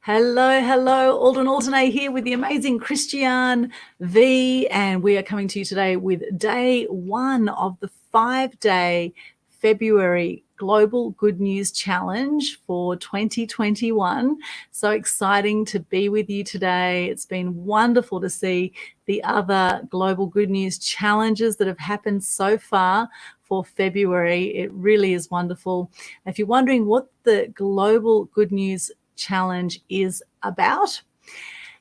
Hello, Aldwyn Altuney here with the amazing Christiane Vee, and we are coming to you today with day one of the 5-day February Global Good News Challenge for 2021. So exciting to be with you today. It's been wonderful to see the other Global Good News challenges that have happened so far for February. It really is wonderful. If you're wondering what the Global Good News Challenge is about,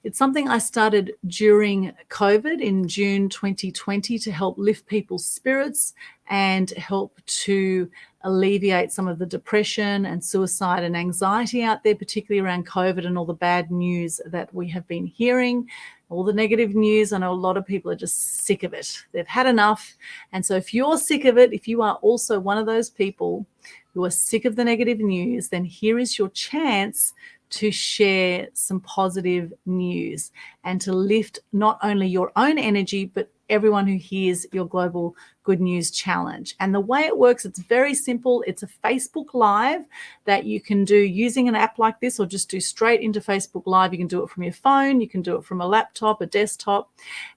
it's something I started during COVID in June 2020 to help lift people's spirits and help to alleviate some of the depression and suicide and anxiety out there, particularly around COVID and all the bad news that we have been hearing, all the negative news. I know a lot of people are just sick of it. They've had enough. And so if you're sick of it, if you are also one of those people who are sick of the negative news, then here is your chance to share some positive news and to lift not only your own energy, but everyone who hears your Global Good News Challenge. And the way it works, it's very simple. It's a Facebook Live that you can do using an app like this, or just do straight into Facebook Live. You can do it from your phone, you can do it from a laptop, a desktop,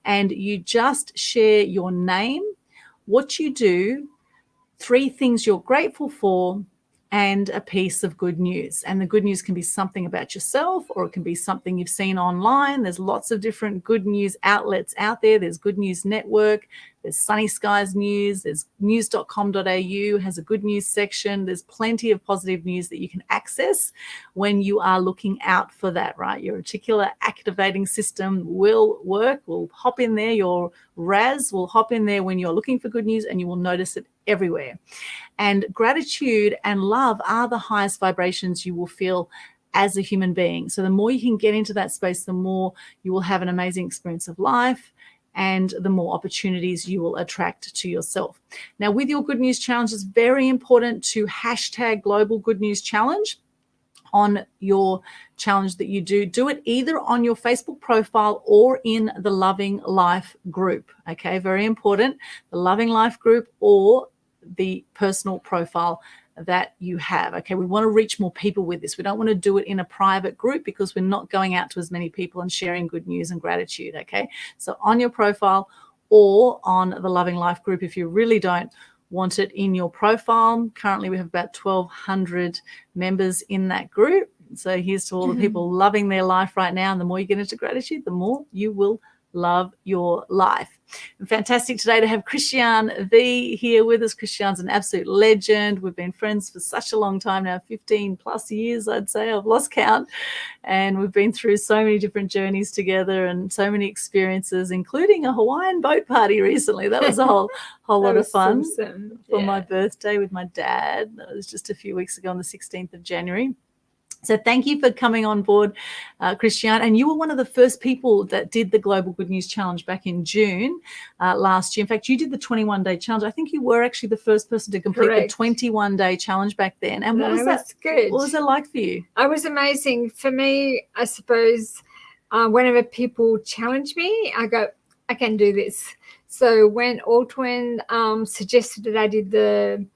and you just share your name, what you do, 3 things you're grateful for, and a piece of good news. And the good news can be something about yourself, or it can be something you've seen online. There's lots of different good news outlets out there. There's Good News Network, there's Sunny Skies News, there's news.com.au has a good news section. There's plenty of positive news that you can access when you are looking out for that, right? Your reticular activating system will work, will hop in there. Your RAS will hop in there when you're looking for good news, and you will notice it everywhere. And gratitude and love are the highest vibrations you will feel as a human being. So the more you can get into that space, the more you will have an amazing experience of life, and the more opportunities you will attract to yourself. Now, with your Good News Challenge, it's very important to hashtag Global Good News Challenge on your challenge that you do. Do it either on your Facebook profile or in the Loving Life group. Okay, very important. The Loving Life group or the personal profile that you have. Okay, we want to reach more people with this. We don't want to do it in a private group because we're not going out to as many people and sharing good news and gratitude. Okay, so on your profile or on the Loving Life group if you really don't want it in your profile. Currently we have about 1,200 members in that group. So here's to all the people loving their life right now. And the more you get into gratitude, the more you will love your life. And fantastic today to have Christiane Vee here with us. Christiane's an absolute legend. We've been friends for such a long time now, 15 plus years, I'd say. I've lost count. And we've been through so many different journeys together and so many experiences, including a Hawaiian boat party recently. That was a whole lot of fun for my birthday with my dad. That was just a few weeks ago on the 16th of January. So thank you for coming on board, Christiane. And you were one of the first people that did the Global Good News Challenge back in June last year. In fact, you did the 21-day challenge. I think you were actually the first person to complete the 21-day challenge back then. And what was that? Good. What was it like for you? It was amazing. For me, I suppose, whenever people challenge me, I go, I can do this. So when Aldwyn suggested that I did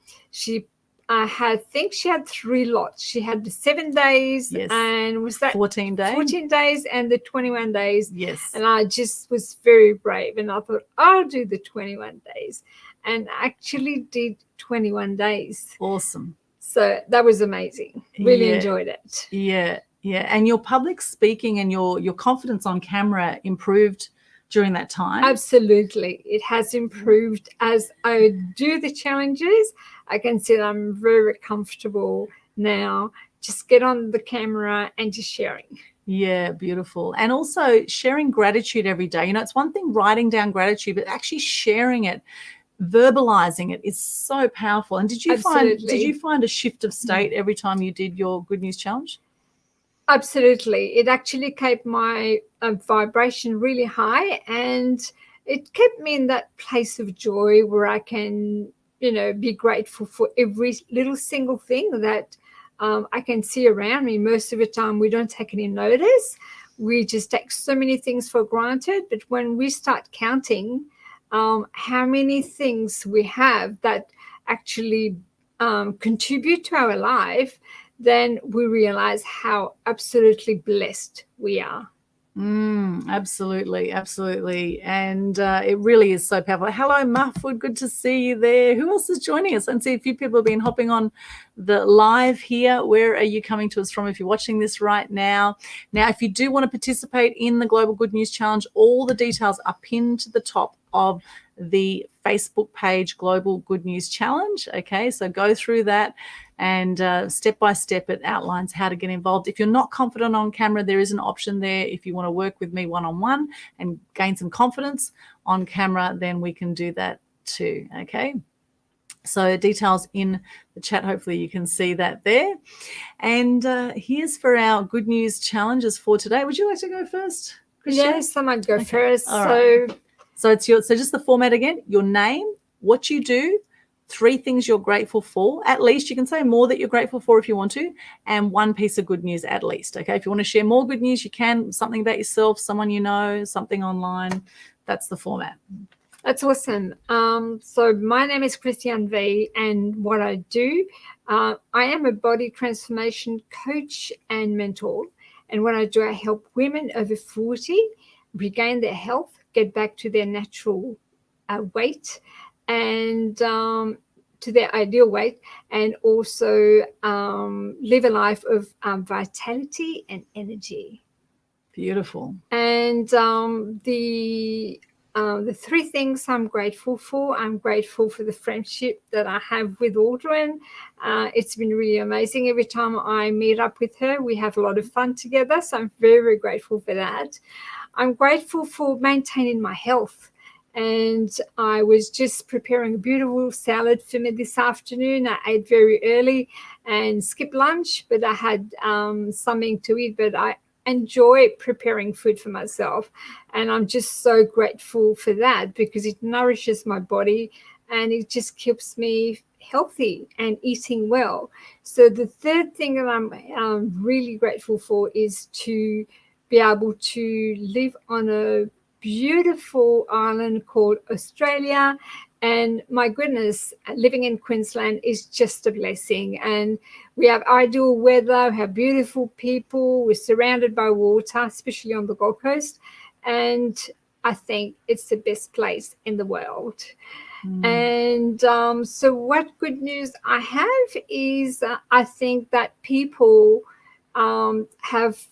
I think she had 3 lots. She had the 7 days, and was that 14 days? 14 days and the 21 days. Yes. And I just was very brave, and I thought I'll do the 21 days, and actually did 21 days. Awesome. So that was amazing. Really enjoyed it. Yeah. And your public speaking and your confidence on camera improved during that time? Absolutely. It has improved as I do the challenges. I can see that I'm very comfortable now. Just get on the camera and just sharing. Yeah, beautiful. And also sharing gratitude every day. You know, it's one thing writing down gratitude, but actually sharing it, verbalizing it is so powerful. And did you find a shift of state every time you did your Good News Challenge? Absolutely. It actually kept my vibration really high, and it kept me in that place of joy where I can, be grateful for every little single thing that I can see around me. Most of the time we don't take any notice. We just take so many things for granted. But when we start counting how many things we have that actually contribute to our life, then we realize how absolutely blessed we are. Absolutely, absolutely. And it really is so powerful. Hello, Mahfoud. Good to see you there. Who else is joining us? I see a few people have been hopping on the live here. Where are you coming to us from if you're watching this right now? Now, if you do want to participate in the Global Good News Challenge, all the details are pinned to the top of the Facebook page, Global Good News Challenge. Okay, so go through that, and step by step it outlines how to get involved. If you're not confident on camera, there is an option there. If you want to work with me one-on-one and gain some confidence on camera, then we can do that too. Okay, so details in the chat. Hopefully you can see that there. And here's for our Good News challenges for today. Would you like to go first, Christiane? Yes, I might go first. All right. So it's so just the format again: your name, what you do, 3 things you're grateful for. At least you can say more that you're grateful for if you want to, and 1 piece of good news at least. Okay, if you want to share more good news, you can. Something about yourself, someone you know, something online. That's the format. That's awesome. So my name is Christiane Vee, and what I do, I am a body transformation coach and mentor. And what I do, I help women over 40 regain their health, get back to their natural weight, and to their ideal weight, and also live a life of vitality and energy. Beautiful. And the 3 things I'm grateful for. I'm grateful for the friendship that I have with Aldwyn. It's been really amazing. Every time I meet up with her, we have a lot of fun together. So I'm very, very grateful for that. I'm grateful for maintaining my health. And I was just preparing a beautiful salad for me this afternoon. I ate very early and skipped lunch, but I had something to eat. But I enjoy preparing food for myself, and I'm just so grateful for that, because it nourishes my body and it just keeps me healthy and eating well. So the third thing that I'm really grateful for is to be able to live on a beautiful island called Australia. And my goodness, living in Queensland is just a blessing. And we have ideal weather, we have beautiful people, we're surrounded by water, especially on the Gold Coast. And I think it's the best place in the world. And so what good news I have is I think that people have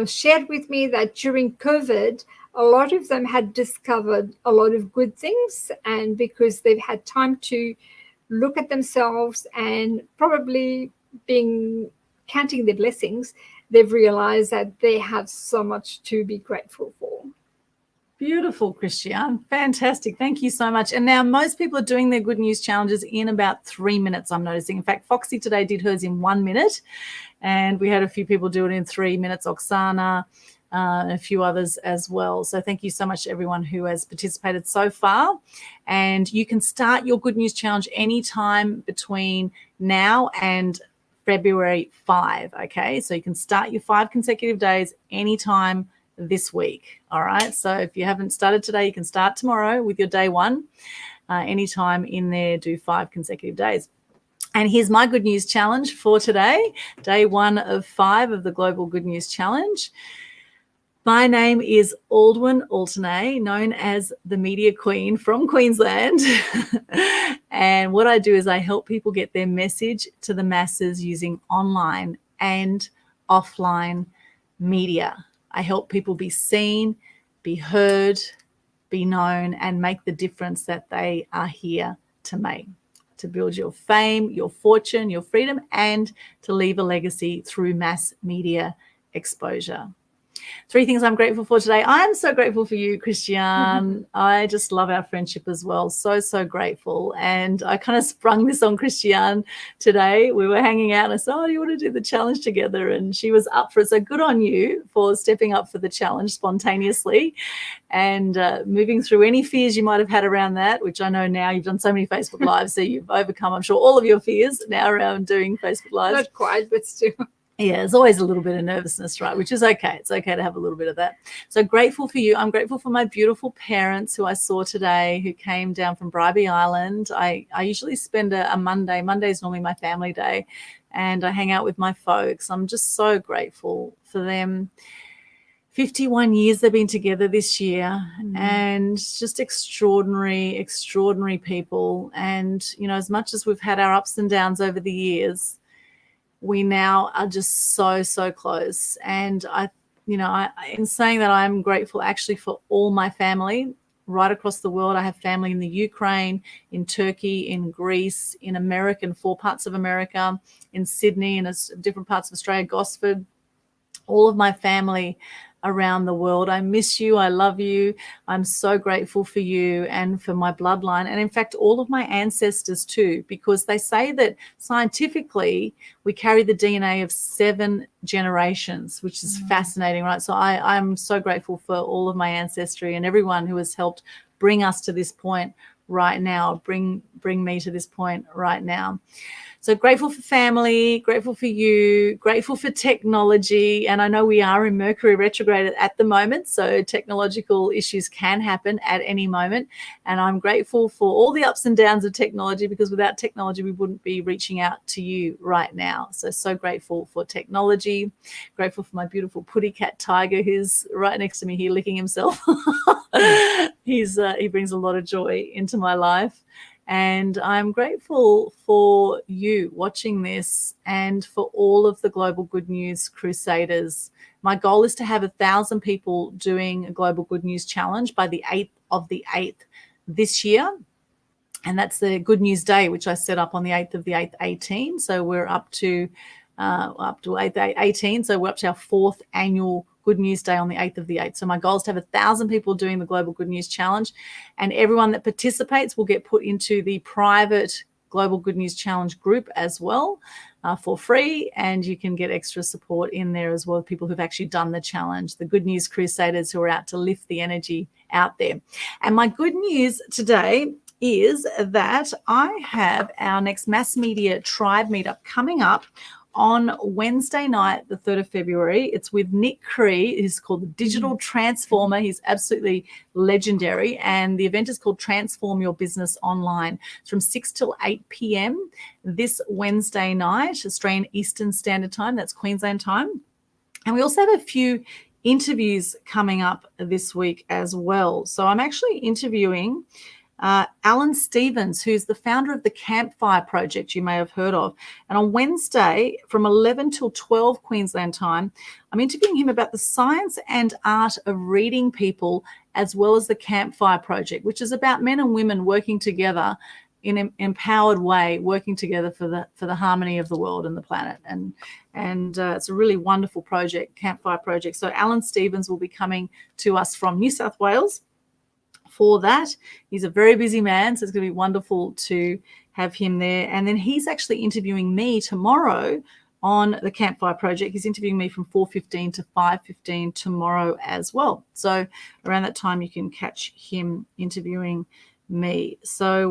shared with me that during COVID, a lot of them had discovered a lot of good things, and because they've had time to look at themselves and probably counting their blessings, they've realized that they have so much to be grateful for. Beautiful, Christiane. Fantastic. Thank you so much. And now most people are doing their good news challenges in about 3 minutes, I'm noticing. In fact, Foxy today did hers in 1 minute, and we had a few people do it in 3 minutes, Oksana, and a few others as well. So thank you so much to everyone who has participated so far. And you can start your good news challenge anytime between now and February 5, okay? So you can start your 5 consecutive days anytime this week. All right, so if you haven't started today, you can start tomorrow with your day 1. Anytime in there, do 5 consecutive days. And here's my good news challenge for today, day 1 of 5 of the Global Good News Challenge. My name is Aldwyn Altuney, known as the Media Queen from Queensland. And what I do is I help people get their message to the masses using online and offline media. I help people be seen, be heard, be known, and make the difference that they are here to make, to build your fame, your fortune, your freedom, and to leave a legacy through mass media exposure. 3 things I'm grateful for today. I'm so grateful for you, Christiane. I just love our friendship as well. So, so grateful. And I kind of sprung this on Christiane today. We were hanging out and I said, oh, you want to do the challenge together? And she was up for it. So good on you for stepping up for the challenge spontaneously and moving through any fears you might have had around that, which I know now you've done so many Facebook Lives, so you've overcome, I'm sure, all of your fears now around doing Facebook Lives. Not quite, but still. Yeah, there's always a little bit of nervousness, right? Which is okay. It's okay to have a little bit of that. So grateful for you. I'm grateful for my beautiful parents who I saw today, who came down from Bribie Island. I usually spend a Monday. Monday is normally my family day. and I hang out with my folks. I'm just so grateful for them. 51 years they've been together this year, and just extraordinary people. And, you know, as much as we've had our ups and downs over the years, we now are just so close. And in saying that, I'm grateful actually for all my family right across the world. I have family in the Ukraine, in Turkey, in Greece, in America, in 4 parts of America, in Sydney, and different parts of Australia, Gosford, all of my family around the world. I miss you. I love you. I'm so grateful for you and for my bloodline. And in fact, all of my ancestors too, because they say that scientifically we carry the DNA of 7 generations, which is fascinating, right? So I'm so grateful for all of my ancestry and everyone who has helped bring us to this point right now, bring me to this point right now. So grateful for family, grateful for you, grateful for technology. And I know we are in Mercury retrograde at the moment, so technological issues can happen at any moment. And I'm grateful for all the ups and downs of technology, because without technology, we wouldn't be reaching out to you right now. So grateful for technology, grateful for my beautiful putty cat Tiger, who's right next to me here licking himself. He brings a lot of joy into my life. And I'm grateful for you watching this and for all of the Global Good News Crusaders. My goal is to have 1,000 people doing a Global Good News Challenge by the 8th of the 8th this year. And that's the Good News Day, which I set up on the 8th of the 8th, 18. So we're up to 8th, 18. So we're up to our 4th annual Good News Day on the 8th of the 8th. So my goal is to have 1,000 people doing the Global Good News Challenge, and everyone that participates will get put into the private Global Good News Challenge group as well for free, and you can get extra support in there as well, people who've actually done the challenge, the Good News Crusaders who are out to lift the energy out there. And my good news today is that I have our next Mass Media Tribe meetup coming up on Wednesday night, the 3rd of February. It's with Nick Cree. He's called the Digital Transformer. He's absolutely legendary. And the event is called Transform Your Business Online. It's from 6 till 8 p.m. this Wednesday night, Australian Eastern Standard Time. That's Queensland time. And we also have a few interviews coming up this week as well. So I'm actually interviewing Alan Stevens, who's the founder of the Campfire Project, you may have heard of. And on Wednesday from 11 till 12 Queensland time, I'm interviewing him about the science and art of reading people, as well as the Campfire Project, which is about men and women working together in an empowered way, working together for the harmony of the world and the planet. And it's a really wonderful project, Campfire Project. So Alan Stevens will be coming to us from New South Wales for that. He's a very busy man, so it's going to be wonderful to have him there. And then he's actually interviewing me tomorrow on the Campfire Project. He's interviewing me from 4:15 to 5:15 tomorrow as well. So around that time, you can catch him interviewing me. So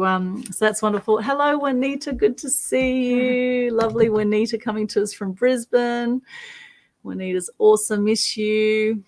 that's wonderful. Hello, Juanita. Good to see you. Lovely Juanita coming to us from Brisbane. Juanita's awesome. Miss you.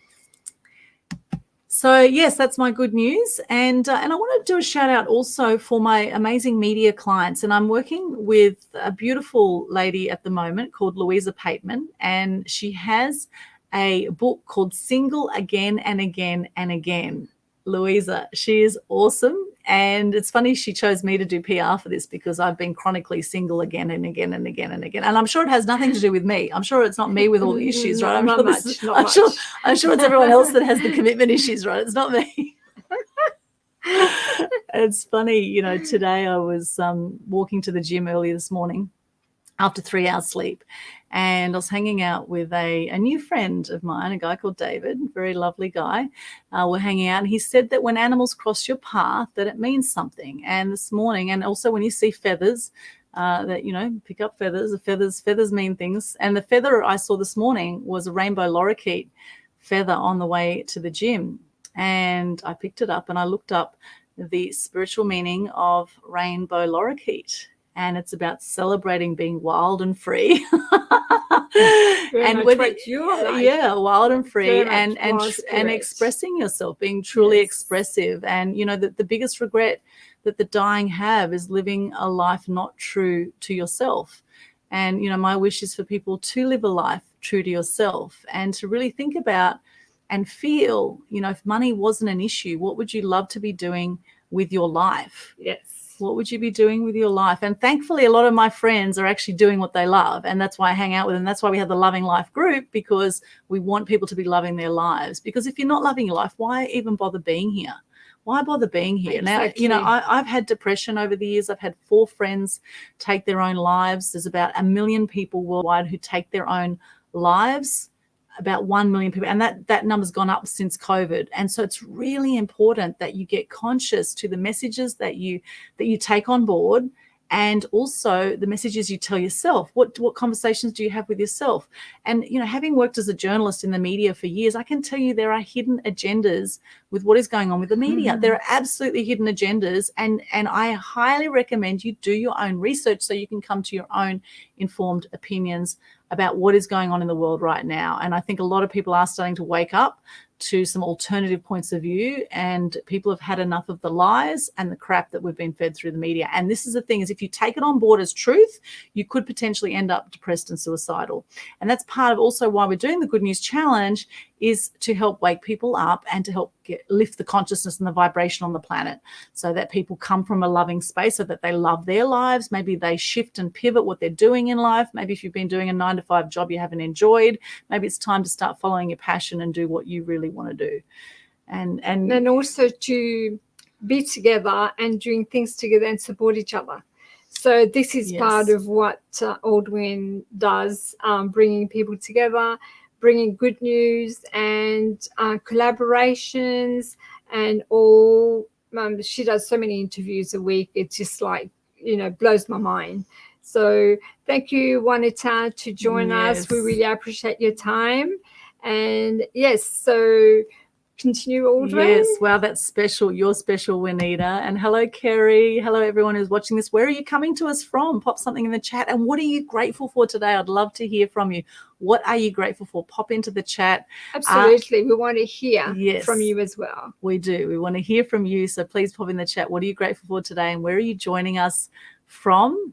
So, yes, that's my good news. And I want to do a shout out also for my amazing media clients. And I'm working with a beautiful lady at the moment called Louisa Pateman. And she has a book called Single Again and Again and Again. Louisa, she is awesome. And it's funny she chose me to do PR for this, because I've been chronically single again and again and again and again. And I'm sure it has nothing to do with me. I'm sure it's not me with all the issues, right? I'm sure it's everyone else that has the commitment issues, right? It's not me. It's funny, you know, today I was walking to the gym early this morning after 3 hours sleep, and I was hanging out with a new friend of mine, a guy called David, very lovely guy. We're hanging out, and he said that when animals cross your path, that it means something. And this morning, and also when you see feathers, that, you know, pick up feathers. The feathers mean things. And the feather I saw this morning was a rainbow lorikeet feather on the way to the gym. And I picked it up and I looked up the spiritual meaning of rainbow lorikeet. And it's about celebrating being wild and free. And what you're like. Yeah, wild and free, and expressing yourself, being truly expressive. And, you know, the biggest regret that the dying have is living a life not true to yourself. And, my wish is for people to live a life true to yourself and to really think about and feel, if money wasn't an issue, what would you love to be doing with your life? Yes. What would you be doing with your life? And thankfully, a lot of my friends are actually doing what they love. And that's why I hang out with them. That's why we have the Loving Life group, because we want people to be loving their lives. Because if you're not loving your life, why even bother being here? Why bother being here? Exactly. Now, I've had depression over the years. I've had 4 friends take their own lives. There's about 1 million people worldwide who take their own lives, about 1 million people. And that number's gone up since COVID. And so it's really important that you get conscious to the messages that you take on board, and also the messages you tell yourself. What conversations do you have with yourself? And, having worked as a journalist in the media for years, I can tell you there are hidden agendas with what is going on with the media. There are absolutely hidden agendas. And I highly recommend you do your own research so you can come to your own informed opinions about what is going on in the world right now. And I think a lot of people are starting to wake up to some alternative points of view, and people have had enough of the lies and the crap that we've been fed through the media. And this is the thing, is if you take it on board as truth, you could potentially end up depressed and suicidal. And that's part of also why we're doing the Good News Challenge, is to help wake people up and to help lift the consciousness and the vibration on the planet, so that people come from a loving space, so that they love their lives. Maybe they shift and pivot what they're doing in life. Maybe if you've been doing a 9-to-5 job you haven't enjoyed, maybe it's time to start following your passion and do what you really want to do. And also to be together and doing things together and support each other. So this is part of what Aldwyn does, bringing people together, bringing good news and collaborations and all. She does so many interviews a week. It's just like, blows my mind. So thank you, Juanita, to join us. We really appreciate your time. And so continue, Aldwyn. Yes, wow, that's special. You're special, Juanita. And hello, Kerry. Hello, everyone who's watching this. Where are you coming to us from? Pop something in the chat. And what are you grateful for today? I'd love to hear from you. What are you grateful for? Pop into the chat. Absolutely. We want to hear from you as well. We do. We want to hear from you. So please pop in the chat. What are you grateful for today? And where are you joining us from?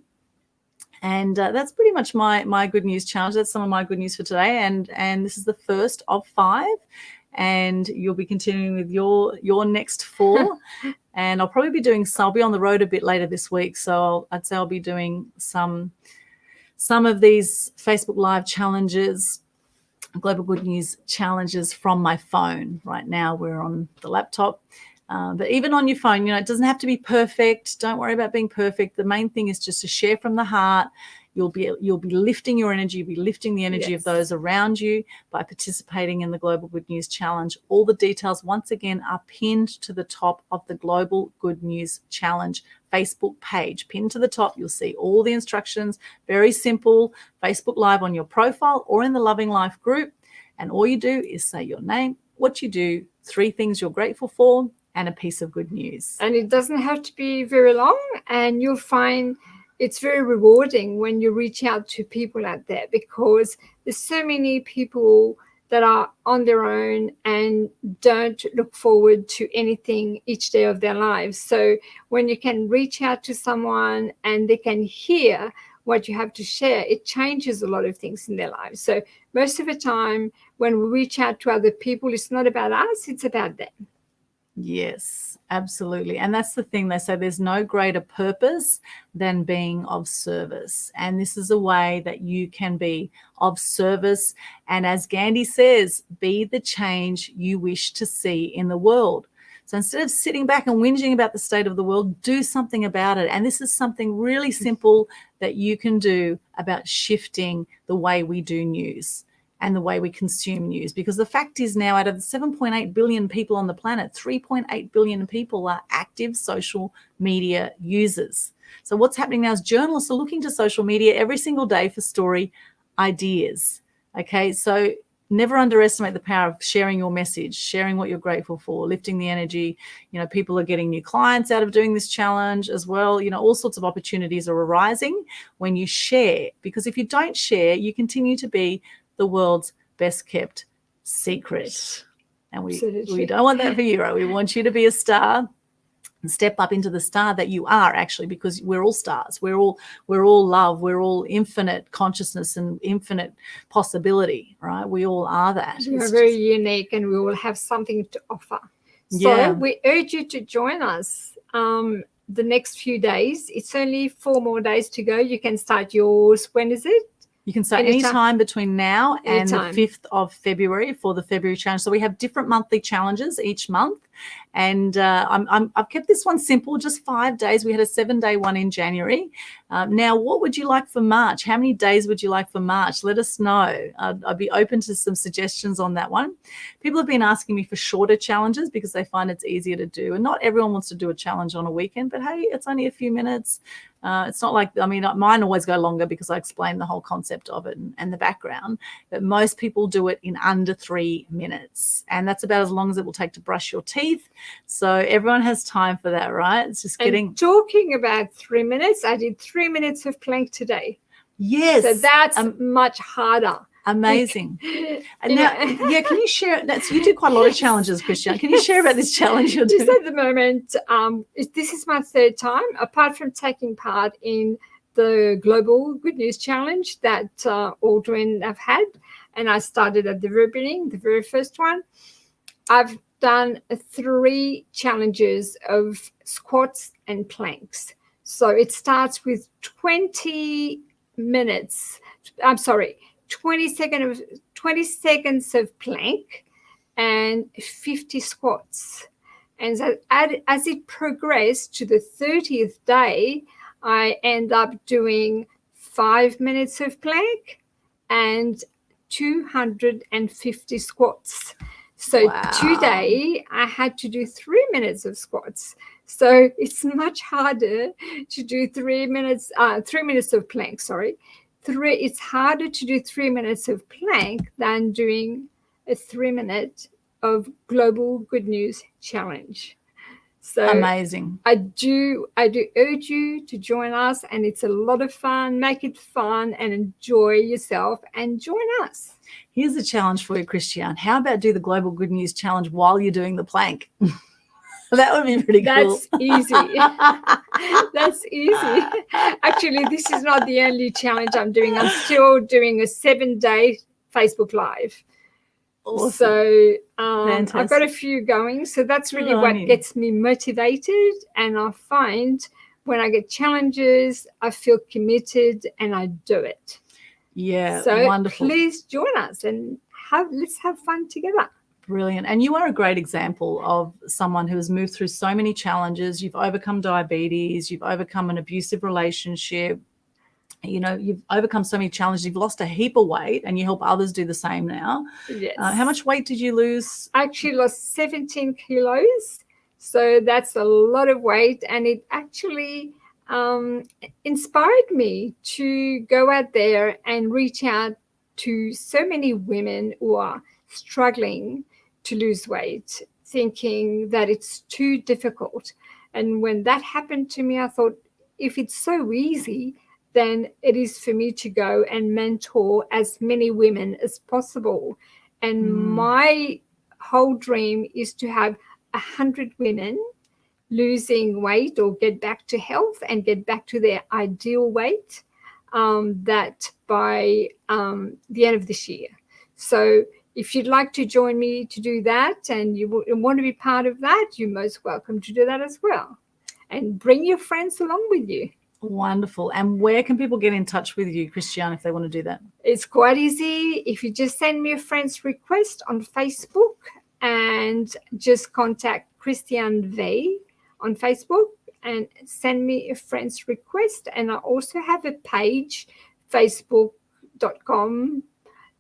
And that's pretty much my good news challenge. That's some of my good news for today. And this is the first of 5. And you'll be continuing with your next 4. And I'll probably be doing I'll be on the road a bit later this week. So I'd say I'll be doing some of these Facebook Live challenges, Global Good News challenges from my phone. Right now we're on the laptop. But even on your phone, it doesn't have to be perfect. Don't worry about being perfect. The main thing is just to share from the heart. You'll be lifting your energy. You'll be lifting the energy of those around you by participating in the Global Good News Challenge. All the details, once again, are pinned to the top of the Global Good News Challenge Facebook page. Pinned to the top, you'll see all the instructions. Very simple. Facebook Live on your profile or in the Loving Life group. And all you do is say your name, what you do, 3 things you're grateful for, and a piece of good news. And it doesn't have to be very long, and you'll find it's very rewarding when you reach out to people out there, because there's so many people that are on their own and don't look forward to anything each day of their lives. So when you can reach out to someone and they can hear what you have to share, it changes a lot of things in their lives. So most of the time when we reach out to other people, it's not about us, it's about them. Yes, absolutely. And that's the thing. They say there's no greater purpose than being of service. And this is a way that you can be of service. And as Gandhi says, be the change you wish to see in the world. So instead of sitting back and whinging about the state of the world, do something about it. And this is something really simple that you can do about shifting the way we do news and the way we consume news. Because the fact is now, out of the 7.8 billion people on the planet, 3.8 billion people are active social media users. So what's happening now is journalists are looking to social media every single day for story ideas. Okay, so never underestimate the power of sharing your message, sharing what you're grateful for, lifting the energy. People are getting new clients out of doing this challenge as well. All sorts of opportunities are arising when you share. Because if you don't share, you continue to be the world's best kept secret. And we don't want that for you, right? We want you to be a star. step up into the star that you are, actually, because we're all stars. We're all love. We're all infinite consciousness and infinite possibility, right? We all are that. We are very unique, and we will have something to offer. So we urge you to join us the next few days. It's only 4 more days to go. You can start yours. When is it? You can start anytime between now and the 5th of February for the February challenge. So we have different monthly challenges each month. And I've kept this one simple, just 5 days. We had a 7-day one in January. Now, what would you like for March? How many days would you like for March? Let us know. I'd be open to some suggestions on that one. People have been asking me for shorter challenges because they find it's easier to do. And not everyone wants to do a challenge on a weekend, but hey, it's only a few minutes. It's not like, I mean, mine always go longer because I explain the whole concept of it and the background, but most people do it in under 3 minutes. And that's about as long as it will take to brush your teeth. So everyone has time for that, right? It's just and talking about 3 minutes, I did 3 minutes of plank today. Yes. So that's much harder. Amazing. And now, can you share? You do quite a lot of challenges, Christiane. Can you share about this challenge you're doing? Just at the moment, this is my 3rd time, apart from taking part in the Global Good News Challenge that Aldwyn have had. And I started at the very beginning, the very first one. I've done 3 challenges of squats and planks. So it starts with 20 seconds of plank and 50 squats. And so as it progressed to the 30th day, I end up doing 5 minutes of plank and 250 squats. So today I had to do 3 minutes of squats. So it's much harder to do 3 minutes of plank, It's harder to do 3 minutes of plank than doing a 3 minute of Global Good News Challenge. So amazing. I do urge you to join us, and it's a lot of fun. Make it fun and enjoy yourself and join us. Here's a challenge for you, Christiane. How about do the Global Good News Challenge while you're doing the plank? That would be pretty cool. That's easy. That's easy. Actually, this is not the only challenge I'm doing. I'm still doing a 7-day Facebook Live. Awesome. So I've got a few going. So that's really what gets me motivated. And I find when I get challenges, I feel committed and I do it. Yeah, so wonderful. Please join us and let's have fun together. Brilliant. And you are a great example of someone who has moved through so many challenges. You've overcome diabetes. You've overcome an abusive relationship. You've overcome so many challenges. You've lost a heap of weight and you help others do the same now. Yes. How much weight did you lose? I actually lost 17 kilos. So that's a lot of weight. And it actually inspired me to go out there and reach out to so many women who are struggling to lose weight, thinking that it's too difficult. And when that happened to me, I thought, if it's so easy, then it is for me to go and mentor as many women as possible. And my whole dream is to have 100 women losing weight or get back to health and get back to their ideal weight, that by the end of this year. So if you'd like to join me to do that and you want to be part of that, you're most welcome to do that as well. And bring your friends along with you. Wonderful. And where can people get in touch with you, Christiane, if they want to do that? It's quite easy. If you just send me a friend's request on Facebook and just contact Christiane Vee on Facebook and send me a friend's request. And I also have a page, facebook.com,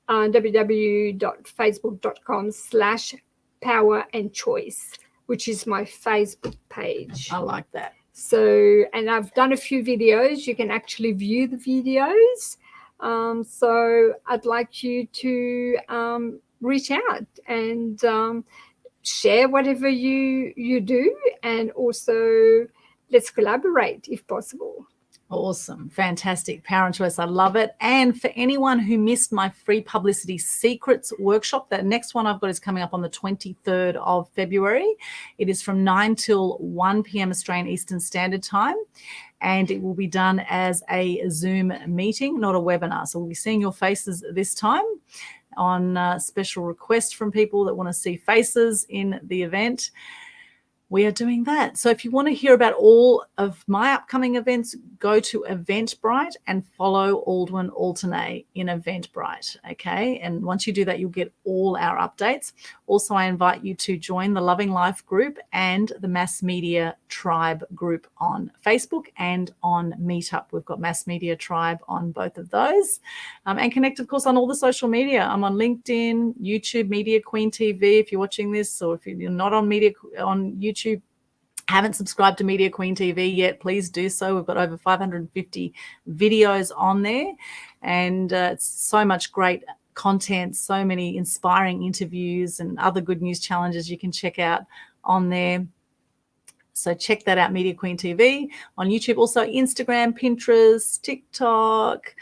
www.facebook.com/powerandchoice, which is my Facebook page. I like that. So, and I've done a few videos. You can actually view the videos. So I'd like you to reach out and share whatever you do. And also let's collaborate if possible. Awesome. Fantastic. Power and choice. I love it. And for anyone who missed my free publicity secrets workshop, that next one I've got is coming up on the 23rd of February. It is from 9 till 1 p.m. Australian Eastern Standard Time. And it will be done as a Zoom meeting, not a webinar. So we'll be seeing your faces this time on special request from people that want to see faces in the event. We are doing that. So if you want to hear about all of my upcoming events, go to Eventbrite and follow Aldwyn Altuney in Eventbrite, okay? And once you do that, you'll get all our updates. Also, I invite you to join the Loving Life group and the Mass Media Tribe group on Facebook and on Meetup. We've got Mass Media Tribe on both of those. And connect, of course, on all the social media. I'm on LinkedIn, YouTube, Media Queen TV, if you're watching this, or if you're not on YouTube, haven't subscribed to Media Queen TV yet, please do so. We've got over 550 videos on there, and it's so much great content, so many inspiring interviews and other good news challenges you can check out on there. So check that out, Media Queen TV on YouTube, also Instagram, Pinterest, TikTok,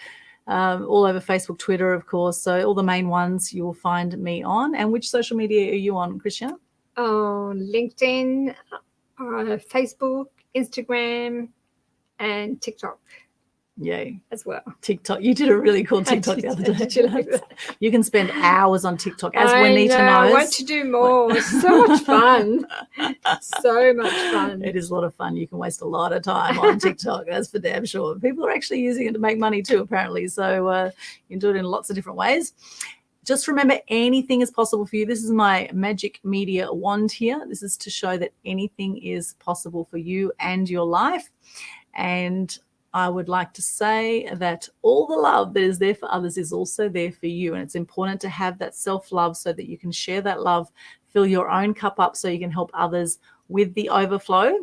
all over Facebook, Twitter, of course. So all the main ones you will find me on. And which social media are you on, Christiane? LinkedIn, Facebook, Instagram, and TikTok. Yay. As well. TikTok. You did a really cool TikTok the other day. Did you like that? You can spend hours on TikTok, as Juanita knows. I want to do more. It's so much fun. So much fun. It is a lot of fun. You can waste a lot of time on TikTok, that's for damn sure. People are actually using it to make money too, apparently. So you can do it in lots of different ways. Just remember, anything is possible for you. This is my magic media wand here. This is to show that anything is possible for you and your life. And I would like to say that all the love that is there for others is also there for you. And it's important to have that self-love so that you can share that love, fill your own cup up so you can help others with the overflow.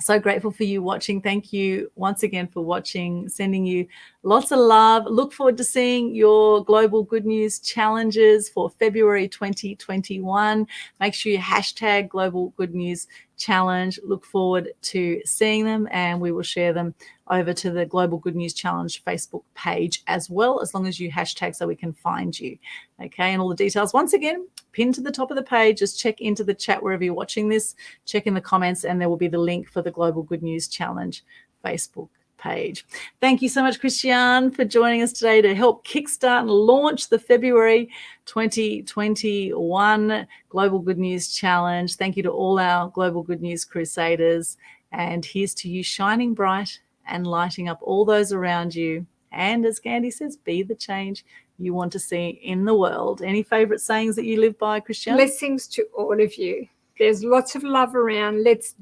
So grateful for you watching. Thank you once again for watching, sending you lots of love. Look forward to seeing your Global Good News challenges for February 2021. Make sure you hashtag Global Good News Challenge. Look forward to seeing them, and we will share them over to the Global Good News Challenge Facebook page as well, as long as you hashtag so we can find you. Okay, and all the details, once again, pinned to the top of the page. Just check into the chat wherever you're watching this, check in the comments, and there will be the link for the Global Good News Challenge Facebook page. Thank you so much, Christiane, for joining us today to help kickstart and launch the February 2021 Global Good News Challenge. Thank you to all our Global Good News Crusaders. And here's to you shining bright and lighting up all those around you. And as Gandhi says, be the change you want to see in the world. Any favorite sayings that you live by, Christiane? Blessings to all of you. There's lots of love around. Let's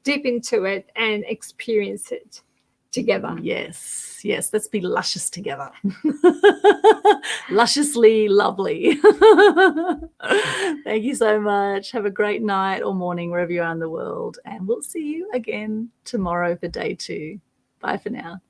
dip into it and experience it together. Yes, let's be luscious together. Lusciously lovely. Thank you so much. Have a great night or morning wherever you are in the world, and we'll see you again tomorrow for day 2. Bye for now.